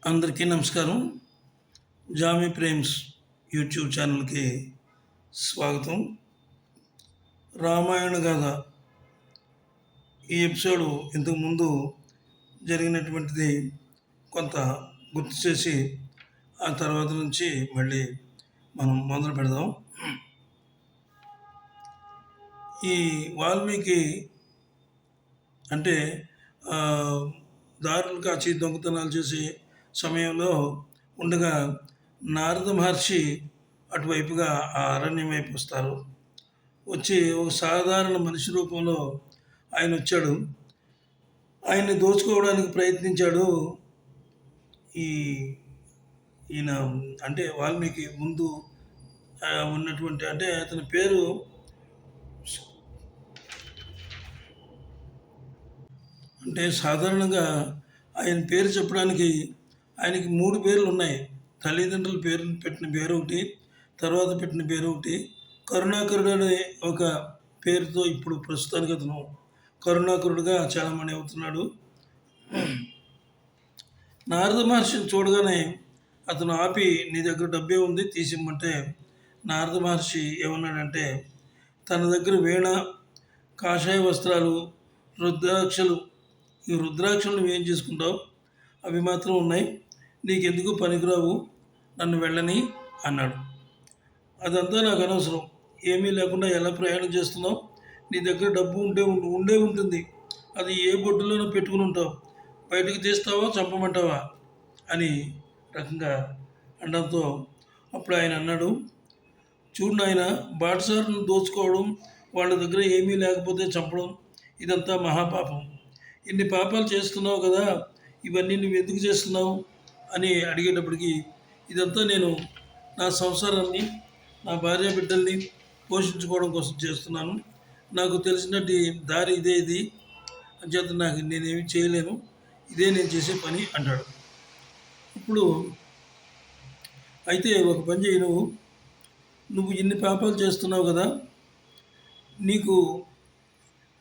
అందరికీ నమస్కారం. Jamie Prem's YouTube ఛానల్కి స్వాగతం. రామాయణ గాథ ఈ ఎపిసోడ్ ఇంతకుముందు జరిగినటువంటిది కొంత గుర్తు చేసి ఆ తర్వాత నుంచి మళ్ళీ మనం మొదలు పెడదాం. ఈ వాల్మీకి అంటే దారులు కాచి దొంగతనాలు చేసే సమయంలో ఉండగా నారద మహర్షి అటువైపుగా ఆ అరణ్యం వైపు వస్తారు. వచ్చి ఒక సాధారణ మనిషి రూపంలో ఆయన వచ్చాడు. ఆయన్ని దోచుకోవడానికి ప్రయత్నించాడు. ఈయన అంటే వాల్మీకి ముందు ఉన్నటువంటి అంటే అతని పేరు అంటే సాధారణంగా ఆయన పేరు చెప్పడానికి ఆయనకి 3 పేర్లు ఉన్నాయి. తల్లిదండ్రుల పేరు పెట్టిన పేరు ఒకటి, తర్వాత పెట్టిన పేరు ఒకటి, కరుణాకరుడు అనే ఒక పేరుతో ఇప్పుడు ప్రస్తుతానికి అతను కరుణాకరుడుగా చాలామంది అవుతున్నాడు. నారద మహర్షిని చూడగానే అతను ఆపి నీ దగ్గర డబ్బే ఉంది తీసిమ్మంటే నారద మహర్షి ఏమన్నాడంటే తన దగ్గర వీణ, కాషాయ వస్త్రాలు, రుద్రాక్షలు, ఈ రుద్రాక్షలు నువ్వేం చేసుకుంటావు, అవి మాత్రం ఉన్నాయి, నీకెందుకు పనికిరావు, నన్ను వెళ్ళని అన్నాడు. అదంతా నాకు అనవసరం, ఏమీ లేకుండా ఎలా ప్రయాణం చేస్తున్నావు, నీ దగ్గర డబ్బు ఉండే ఉంటుంది, అది ఏ బొడ్డులోనో పెట్టుకుని ఉంటావు, బయటకు తీస్తావా చంపమంటావా అని రకంగా అనడంతో అప్పుడు ఆయన అన్నాడు, చూడు నాయన, బాటసారులను దోచుకోవడం, వాళ్ళ దగ్గర ఏమీ లేకపోతే చంపడం ఇదంతా మహాపాపం. ఇన్ని పాపాలు చేస్తున్నావు కదా, ఇవన్నీ నువ్వు ఎందుకు చేస్తున్నావు అని అడిగేటప్పటికి ఇదంతా నేను నా సంసారాన్ని, నా భార్య బిడ్డల్ని పోషించుకోవడం కోసం చేస్తున్నాను, నాకు తెలిసినట్టు దారి ఇదే, ఇది అంచేత నాకు నేనేమి చేయలేను, ఇదే నేను చేసే పని అంటాడు. ఇప్పుడు అయితే ఒక పని చేయి, నువ్వు ఇన్ని పాపాలు చేస్తున్నావు కదా, నీకు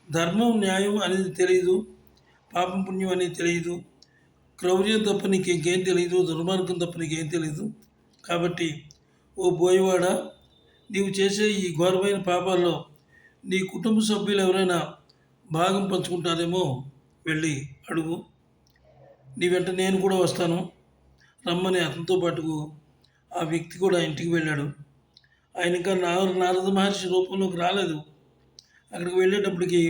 ధర్మం న్యాయం అనేది తెలియదు, పాపం పుణ్యం అనేది తెలియదు, క్రౌర్యం తప్ప నీకు ఇంకేం తెలియదు, దుర్మార్గం తప్ప నీకేం తెలియదు. కాబట్టి ఓ బోయవాడ, నీవు చేసే ఈ ఘోరమైన పాపాల్లో నీ కుటుంబ సభ్యులు ఎవరైనా భాగం పంచుకుంటారేమో వెళ్ళి అడుగు, నీ వెంట నేను కూడా వస్తాను రమ్మని అతనితో పాటుకు ఆ వ్యక్తి కూడా ఇంటికి వెళ్ళాడు. ఆయన ఇంకా నారద మహర్షి రూపంలోకి రాలేదు. అక్కడికి వెళ్ళేటప్పటికి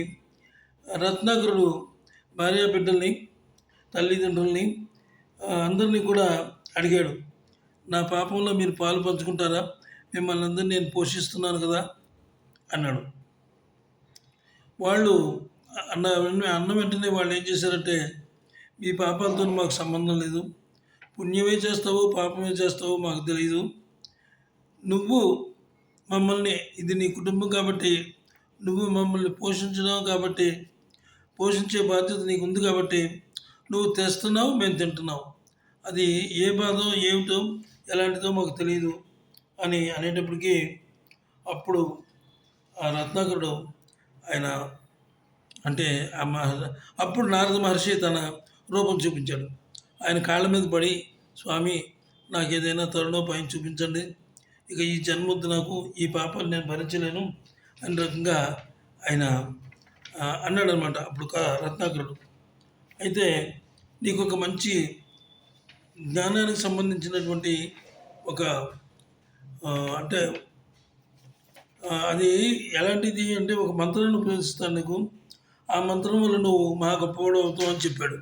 రత్నాకరుడు భార్య బిడ్డల్ని, తల్లిదండ్రుల్ని అందరినీ కూడా అడిగాడు, నా పాపంలో మీరు పాలు పంచుకుంటారా, మిమ్మల్ని అందరినీ నేను పోషిస్తున్నాను కదా అన్నాడు. వాళ్ళు అన్న వెంటనే వాళ్ళు ఏం చేశారంటే, మీ పాపాలతో మాకు సంబంధం లేదు, పుణ్యమే చేస్తావో పాపమే చేస్తావో మాకు తెలియదు, నువ్వు మమ్మల్ని, ఇది నీ కుటుంబం కాబట్టి నువ్వు మమ్మల్ని పోషించడం కాబట్టి, పోషించే బాధ్యత నీకు ఉంది కాబట్టి నువ్వు తెస్తున్నావు, మేము తింటున్నావు, అది ఏ బాధో ఏమిటో ఎలాంటిదో మాకు తెలియదు అని అనేటప్పటికీ అప్పుడు ఆ రత్నాకరుడు ఆయన అంటే అప్పుడు నారద మహర్షి తన రూపం చూపించాడు. ఆయన కాళ్ళ మీద పడి, స్వామి నాకు ఏదైనా తరుణోపాయం చూపించండి, ఇక ఈ జన్మొద్దు, నాకు ఈ పాపాలు నేను భరించలేను అనే రకంగా ఆయన అన్నాడు అనమాట అప్పుడు రత్నాకరుడు. అయితే నీకు ఒక మంచి జ్ఞానానికి సంబంధించినటువంటి ఒక అంటే అది ఎలాంటిది అంటే ఒక మంత్రాన్ని ఉపయోగిస్తాను నీకు, ఆ మంత్రం వల్ల నువ్వు మా గొప్పవాడు అవుతావు అని చెప్పాడు.